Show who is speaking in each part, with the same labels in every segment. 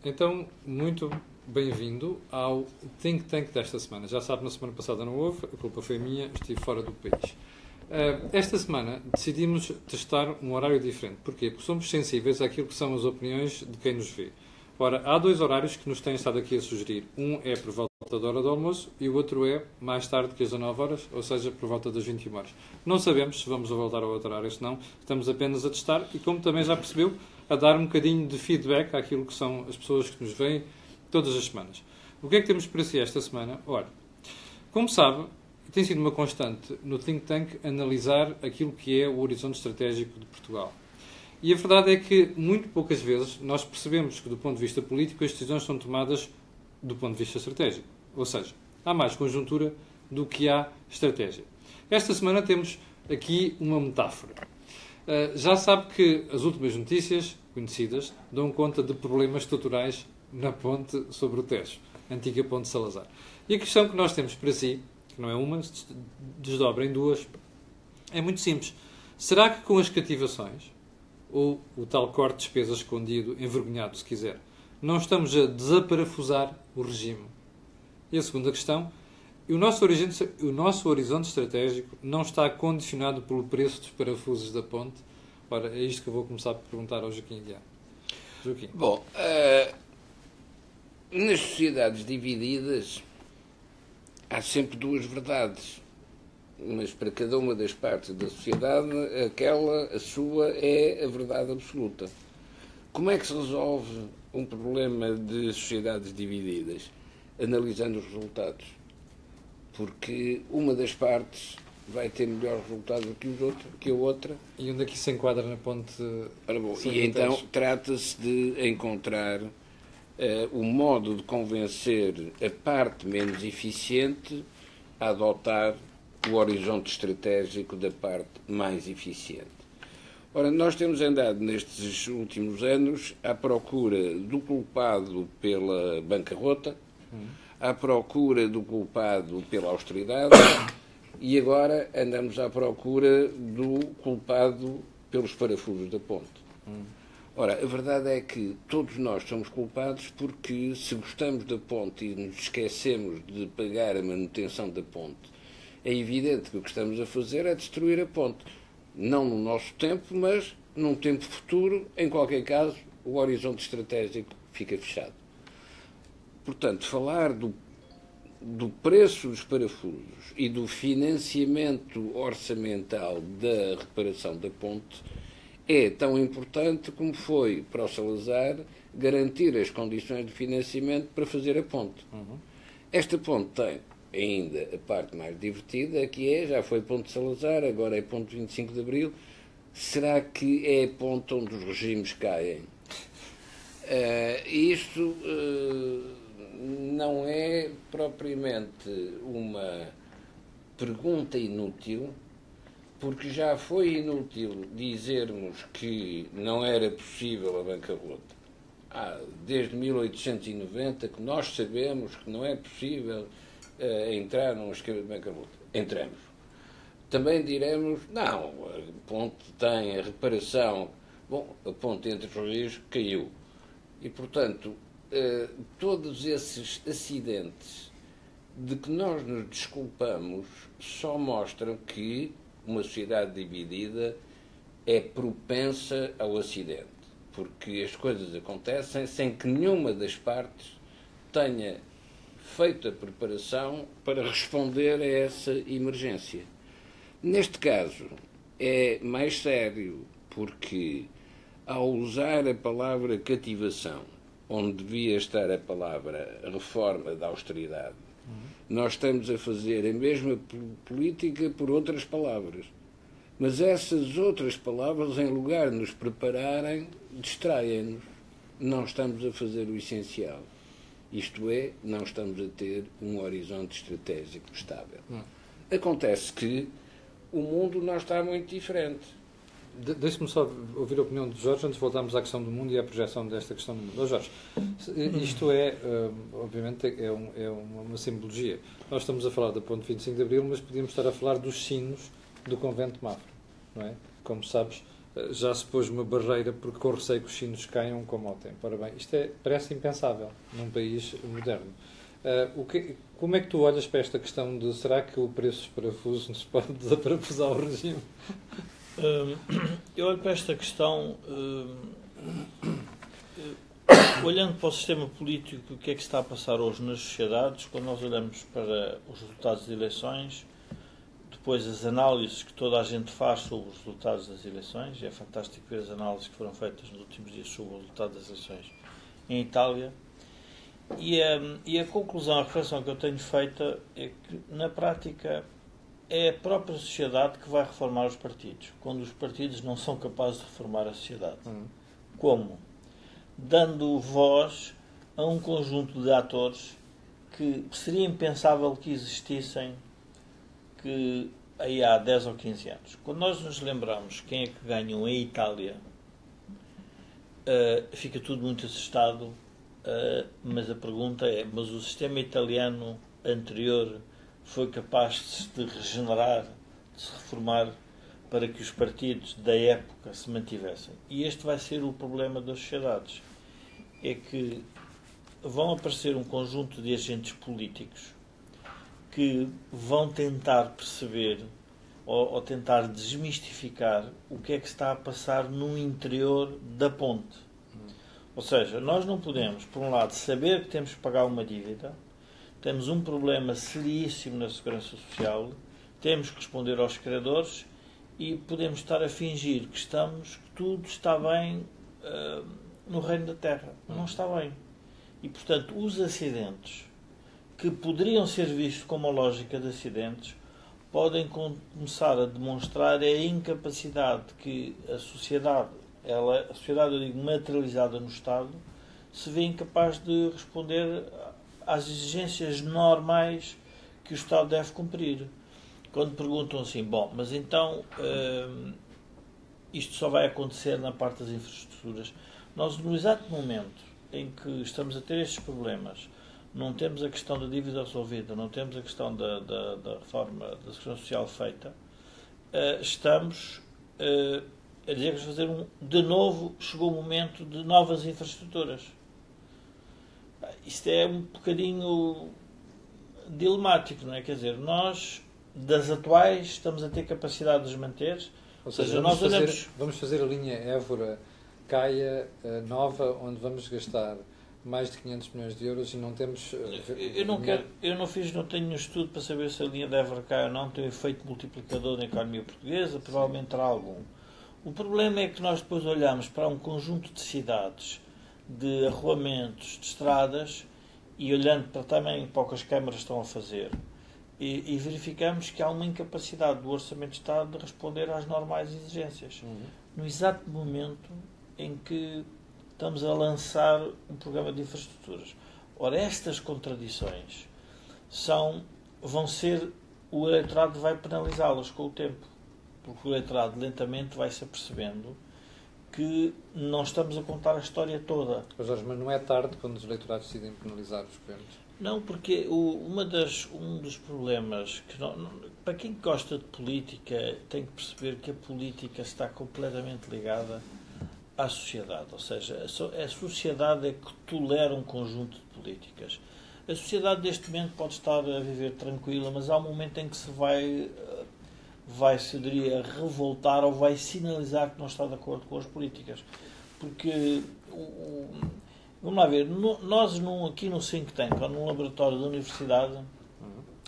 Speaker 1: Então, muito bem-vindo ao Think Tank desta semana. Já sabe, na semana passada não houve, a culpa foi minha, estive fora do país. Esta semana decidimos testar um horário diferente. Porquê? Porque somos sensíveis àquilo que são as opiniões de quem nos vê. Ora, há dois horários que nos têm estado aqui a sugerir. Um é por volta da hora do almoço e o outro é mais tarde que as 19 horas, ou seja, por volta das 21 horas. Não sabemos se vamos voltar ao outro horário, se não. Estamos apenas a testar e, como também já percebeu, a dar um bocadinho de feedback àquilo que são as pessoas que nos veem todas as semanas. O que é que temos para si esta semana? Ora, como sabe, tem sido uma constante no Think Tank analisar aquilo que é o horizonte estratégico de Portugal. E a verdade é que, muito poucas vezes, nós percebemos que, do ponto de vista político, as decisões são tomadas do ponto de vista estratégico. Ou seja, há mais conjuntura do que há estratégia. Esta semana temos aqui uma metáfora. Já sabe que as últimas notícias conhecidas dão conta de problemas estruturais na ponte sobre o Tejo, a antiga ponte Salazar. E a questão que nós temos para si, que não é uma, se desdobra em duas, é muito simples. Será que com as cativações, ou o tal corte de despesas escondido, envergonhado, se quiser, não estamos a desaparafusar o regime? E a segunda questão, o nosso horizonte estratégico não está condicionado pelo preço dos parafusos da ponte? Ora, é isto que eu vou começar a perguntar ao Joaquim Guiar. Joaquim.
Speaker 2: Bom, nas sociedades divididas há sempre duas verdades, mas para cada uma das partes da sociedade, a sua, é a verdade absoluta. Como é que se resolve um problema de sociedades divididas? Analisando os resultados. Porque uma das partes vai ter melhor resultado que a outra.
Speaker 1: E onde é que isso se enquadra na ponte?
Speaker 2: E então trata-se de encontrar o modo de convencer a parte menos eficiente a adotar o horizonte estratégico da parte mais eficiente. Ora, nós temos andado nestes últimos anos à procura do culpado pela bancarrota, à procura do culpado pela austeridade e agora andamos à procura do culpado pelos parafusos da ponte. Ora, a verdade é que todos nós somos culpados porque se gostamos da ponte e nos esquecemos de pagar a manutenção da ponte, é evidente que o que estamos a fazer é destruir a ponte. Não no nosso tempo, mas num tempo futuro, em qualquer caso, o horizonte estratégico fica fechado. Portanto, falar do preço dos parafusos e do financiamento orçamental da reparação da ponte é tão importante como foi para o Salazar garantir as condições de financiamento para fazer a ponte. Esta ponte tem ainda a parte mais divertida, que já foi ponte de Salazar, agora é ponte 25 de Abril. Será que é a ponte onde os regimes caem? Isto não é propriamente uma pergunta inútil, porque já foi inútil dizermos que não era possível a bancarrota. Desde 1890 que nós sabemos que não é possível entrar num esquema de bancarrota. Entramos. Também diremos, não, a ponte tem a reparação. Bom, a ponte entre os rios caiu. E, portanto, todos esses acidentes de que nós nos desculpamos só mostram que uma sociedade dividida é propensa ao acidente, porque as coisas acontecem sem que nenhuma das partes tenha feito a preparação para responder a essa emergência. Neste caso, é mais sério, porque ao usar a palavra cativação, onde devia estar a palavra reforma da austeridade, nós estamos a fazer a mesma política por outras palavras. Mas essas outras palavras, em lugar de nos prepararem, distraem-nos. Não estamos a fazer o essencial. Isto é, não estamos a ter um horizonte estratégico estável. Acontece que o mundo não está muito diferente.
Speaker 1: Deixe-me só ouvir a opinião do Jorge antes de voltarmos à questão do mundo e à projeção desta questão do mundo. Jorge, isto é, obviamente, é uma simbologia. Nós estamos a falar da ponte 25 de Abril, mas podíamos estar a falar dos sinos do convento de Mafra, não é? Como sabes, já se pôs uma barreira porque com receio que os sinos caiam como ao tempo. Ora bem, isto parece impensável num país moderno. Como é que tu olhas para esta questão de será que o preço dos parafusos nos pode desaparafusar o regime?
Speaker 3: Eu olho para esta questão olhando para o sistema político, o que é que está a passar hoje nas sociedades, quando nós olhamos para os resultados das eleições, depois as análises que toda a gente faz sobre os resultados das eleições, e é fantástico ver as análises que foram feitas nos últimos dias sobre o resultado das eleições em Itália, e a conclusão, a reflexão que eu tenho feita é que, na prática, é a própria sociedade que vai reformar os partidos, quando os partidos não são capazes de reformar a sociedade. Como? Dando voz a um conjunto de atores que seria impensável que existissem que aí há 10 ou 15 anos. Quando nós nos lembramos quem é que ganhou em Itália, fica tudo muito assustado, mas a pergunta é, mas o sistema italiano anterior foi capaz de se regenerar, de se reformar para que os partidos da época se mantivessem? E este vai ser o problema das sociedades. É que vão aparecer um conjunto de agentes políticos que vão tentar perceber ou tentar desmistificar o que é que está a passar no interior da ponte. Ou seja, nós não podemos, por um lado, saber que temos que pagar uma dívida, temos um problema seríssimo na segurança social, temos que responder aos credores e podemos estar a fingir que tudo está bem no reino da terra. Não está bem. E, portanto, os acidentes que poderiam ser vistos como a lógica de acidentes podem começar a demonstrar a incapacidade que a sociedade, eu digo materializada no Estado, se vê incapaz de responder às exigências normais que o Estado deve cumprir. Quando perguntam assim, bom, mas então isto só vai acontecer na parte das infraestruturas. Nós, no exato momento em que estamos a ter estes problemas, não temos a questão da dívida resolvida, não temos a questão da reforma da Segurança Social feita, estamos a dizer que vamos fazer de novo, chegou o momento de novas infraestruturas. Isto é um bocadinho dilemático, não é? Quer dizer, nós, das atuais, estamos a ter capacidade de os manter.
Speaker 1: Ou seja, vamos fazer a linha Évora-Caia nova, onde vamos gastar mais de 500 milhões de euros e não temos...
Speaker 3: não tenho um estudo para saber se a linha de Évora-Caia ou não tem um efeito multiplicador na economia portuguesa, provavelmente terá algum. O problema é que nós depois olhamos para um conjunto de cidades, de arruamentos, de estradas, e olhando também para o que as câmaras estão a fazer, e verificamos que há uma incapacidade do Orçamento de Estado de responder às normais exigências. No exato momento em que estamos a lançar um programa de infraestruturas. Ora, estas contradições o eleitorado vai penalizá-las com o tempo, porque o eleitorado lentamente vai-se apercebendo que não estamos a contar a história toda.
Speaker 1: Jorge, mas não é tarde quando os eleitorados decidem penalizar os governos?
Speaker 3: Não, porque um dos problemas que para quem gosta de política tem que perceber que a política está completamente ligada à sociedade, ou seja, a sociedade é que tolera um conjunto de políticas. A sociedade neste momento pode estar a viver tranquila, mas há um momento em que se vai se diria, revoltar ou vai sinalizar que não está de acordo com as políticas. Porque, vamos lá ver, nós aqui no think tank ou num laboratório da universidade,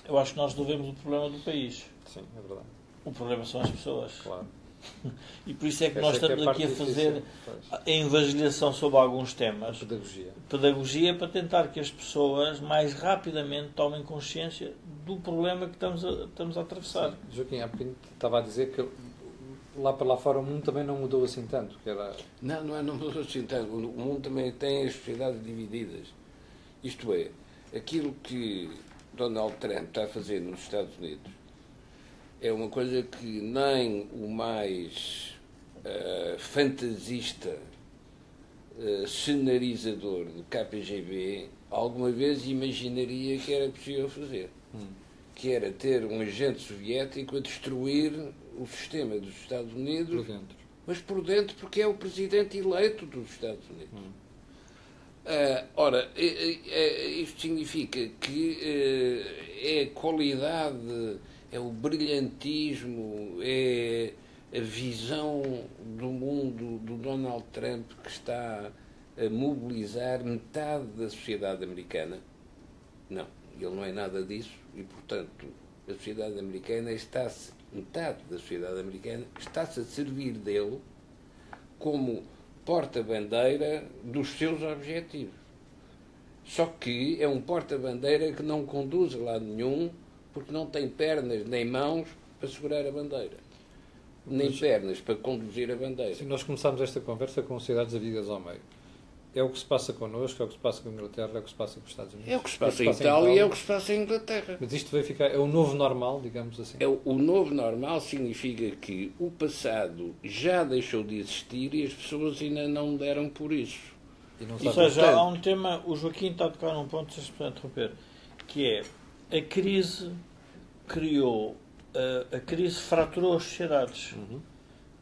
Speaker 3: eu acho que nós resolvemos o problema do país.
Speaker 1: Sim, é verdade.
Speaker 3: O problema são as pessoas.
Speaker 1: Claro.
Speaker 3: E por isso é que nós estamos aqui a fazer a evangelhação sobre alguns temas. Pedagogia para tentar que as pessoas mais rapidamente tomem consciência do problema que estamos a atravessar.
Speaker 1: Sim. Joaquim, há bocadinho estava a dizer que lá para lá fora o mundo também não mudou assim tanto.
Speaker 2: Não mudou assim tanto. O mundo também tem as sociedades divididas. Isto é, aquilo que Donald Trump está a fazer nos Estados Unidos é uma coisa que nem o mais fantasista cenarizador do KGB alguma vez imaginaria que era possível fazer. Que era ter um agente soviético a destruir o sistema dos Estados Unidos mas por dentro porque é o presidente eleito dos Estados Unidos. Ora, isto significa que é a qualidade, é o brilhantismo, é a visão do mundo do Donald Trump que está a mobilizar metade da sociedade americana? Não, ele não é nada disso e, portanto, a sociedade americana metade da sociedade americana está-se a servir dele como porta-bandeira dos seus objetivos. Só que é um porta-bandeira que não conduz a lado nenhum porque não tem pernas nem mãos para segurar a bandeira. Nem pernas para conduzir a bandeira.
Speaker 1: Sim, nós começámos esta conversa com sociedades divididas ao meio. É o que se passa connosco, é o que se passa com a Inglaterra, é o que se passa com os Estados Unidos.
Speaker 2: É o que se passa em Itália e é o que se passa em Inglaterra.
Speaker 1: Mas isto vai ficar... É o novo normal, digamos assim?
Speaker 2: O novo normal significa que o passado já deixou de existir e as pessoas ainda não deram por isso.
Speaker 3: Ou seja, há um tema... O Joaquim está a tocar num ponto, se me interromper, que é a crise criou... A crise fraturou as sociedades.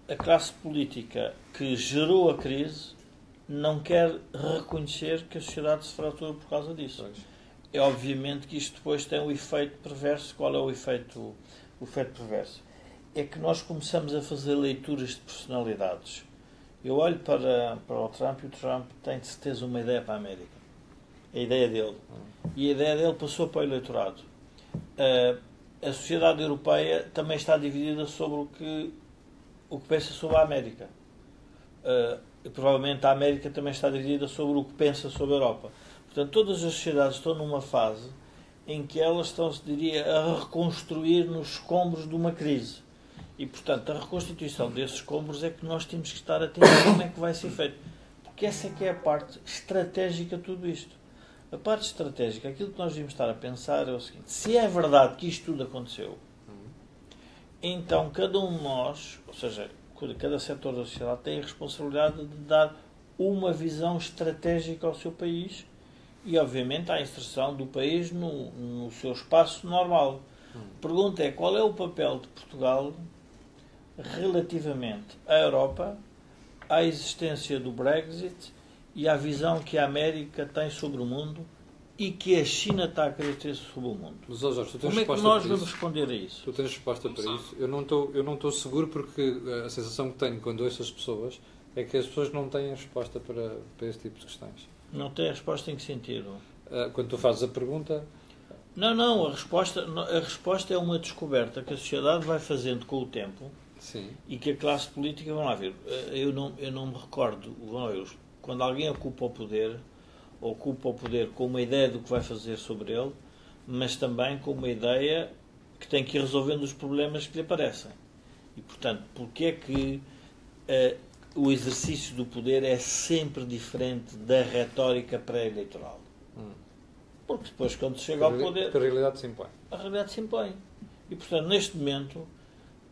Speaker 3: A classe política que gerou a crise não quer reconhecer que a sociedade se fratura por causa disso. É obviamente que isto depois tem um efeito perverso. Qual é o efeito perverso? É que nós começamos a fazer leituras de personalidades. Eu olho para o Trump e o Trump tem de certeza uma ideia para a América. A ideia dele. E a ideia dele passou para o eleitorado. A sociedade europeia também está dividida sobre o que pensa sobre a América. Provavelmente a América também está dividida sobre o que pensa sobre a Europa. Portanto, todas as sociedades estão numa fase em que elas estão, se diria, a reconstruir nos escombros de uma crise. E, portanto, a reconstituição desses escombros é que nós temos que estar atentos a como é que vai ser feito. Porque essa é que é a parte estratégica de tudo isto. A parte estratégica, aquilo que nós devíamos estar a pensar é o seguinte: se é verdade que isto tudo aconteceu, então cada um de nós, ou seja, cada setor da sociedade tem a responsabilidade de dar uma visão estratégica ao seu país e, obviamente, à inserção do país no seu espaço normal. A pergunta é: qual é o papel de Portugal relativamente à Europa, à existência do Brexit e à visão que a América tem sobre o mundo e que a China está a querer ter sobre o mundo?
Speaker 1: Mas, Jorge, tu tens
Speaker 3: como é que nós vamos responder a isso?
Speaker 1: Tu tens resposta para isso? Eu não estou seguro, porque a sensação que tenho quando ouço as pessoas é que as pessoas não têm resposta para esse tipo de questões.
Speaker 3: Não têm resposta em que sentido?
Speaker 1: Quando tu fazes a pergunta...
Speaker 3: Não, a resposta é uma descoberta que a sociedade vai fazendo com o tempo.
Speaker 1: Sim.
Speaker 3: E que a classe política, vamos lá ver, eu não me recordo, vamos ver, quando alguém ocupa o poder com uma ideia do que vai fazer sobre ele, mas também com uma ideia que tem que ir resolvendo os problemas que lhe aparecem. E, portanto, porque é que o exercício do poder é sempre diferente da retórica pré-eleitoral? Porque depois, quando se chega ao poder...
Speaker 1: A realidade se impõe.
Speaker 3: A realidade se impõe. E, portanto, neste momento,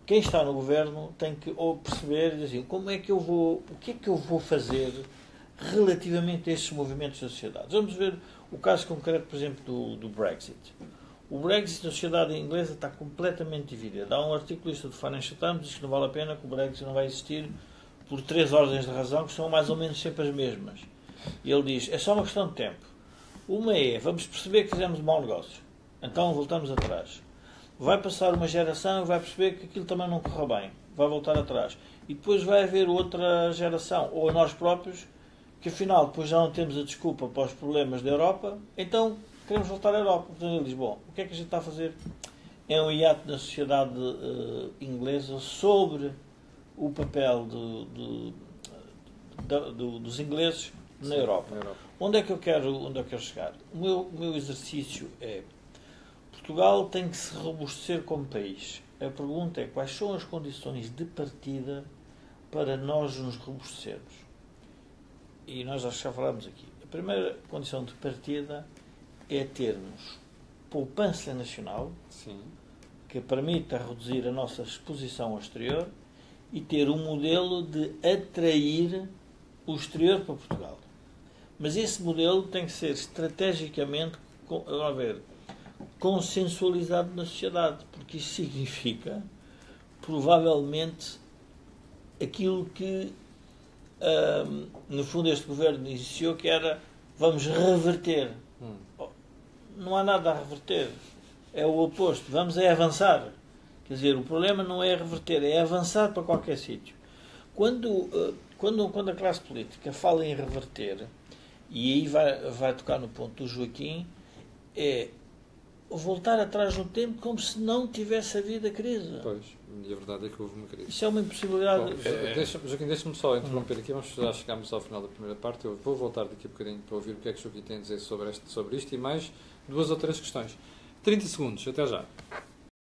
Speaker 3: quem está no governo tem que perceber e dizer assim, o que é que eu vou fazer relativamente a estes movimentos da sociedade. Vamos ver o caso concreto, por exemplo, do Brexit. O Brexit da sociedade inglesa está completamente dividida. Há um articulista do Financial Times que diz que não vale a pena, que o Brexit não vai existir por 3 ordens de razão, que são mais ou menos sempre as mesmas. E ele diz, é só uma questão de tempo. Uma é, vamos perceber que fizemos um mau negócio. Então voltamos atrás. Vai passar uma geração e vai perceber que aquilo também não correu bem. Vai voltar atrás. E depois vai haver outra geração, ou nós próprios, que afinal depois já não temos a desculpa para os problemas da Europa, então queremos voltar à Europa. Portanto, ele diz, bom, o que é que a gente está a fazer? É um hiato na sociedade inglesa sobre o papel dos ingleses na Europa. Onde é que eu quero chegar? O meu exercício é: Portugal tem que se robustecer como país. A pergunta é: quais são as condições de partida para nós nos robustecermos? E nós já falámos aqui. A primeira condição de partida é termos poupança nacional.
Speaker 1: Sim.
Speaker 3: Que permita reduzir a nossa exposição ao exterior e ter um modelo de atrair o exterior para Portugal. Mas esse modelo tem que ser estrategicamente consensualizado na sociedade, porque isso significa, provavelmente, aquilo que, no fundo, este governo iniciou, que era vamos reverter. Não há nada a reverter. É o oposto. Vamos avançar. Quer dizer, o problema não é reverter, é avançar para qualquer sítio. Quando a classe política fala em reverter, e aí vai tocar no ponto do Joaquim, é voltar atrás no tempo como se não tivesse havido a crise.
Speaker 1: Pois, e a verdade é que houve uma crise.
Speaker 3: Isso é uma impossibilidade.
Speaker 1: Bom, Joaquim, deixa-me só interromper aqui, já chegámos ao final da primeira parte, eu vou voltar daqui a bocadinho para ouvir o que é que o Joaquim tem a dizer sobre isto e mais 2 ou 3 questões. 30 segundos, até já.